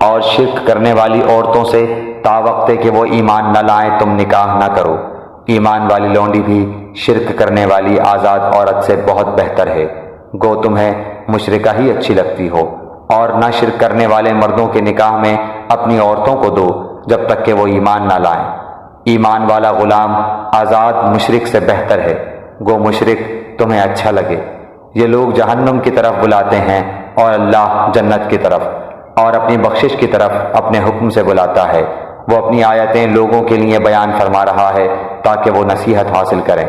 اور شرک کرنے والی عورتوں سے تا وقت کہ وہ ایمان نہ لائیں تم نکاح نہ کرو۔ ایمان والی لونڈی بھی شرک کرنے والی آزاد عورت سے بہت بہتر ہے، گو تمہیں مشرکہ ہی اچھی لگتی ہو۔ اور نہ شرک کرنے والے مردوں کے نکاح میں اپنی عورتوں کو دو جب تک کہ وہ ایمان نہ لائیں۔ ایمان والا غلام آزاد مشرک سے بہتر ہے، گو مشرک تمہیں اچھا لگے۔ یہ لوگ جہنم کی طرف بلاتے ہیں اور اللہ جنت کی طرف، اور اپنی بخشش کی طرف اپنے حکم سے بلاتا ہے۔ وہ اپنی آیتیں لوگوں کے لیے بیان فرما رہا ہے تاکہ وہ نصیحت حاصل کریں۔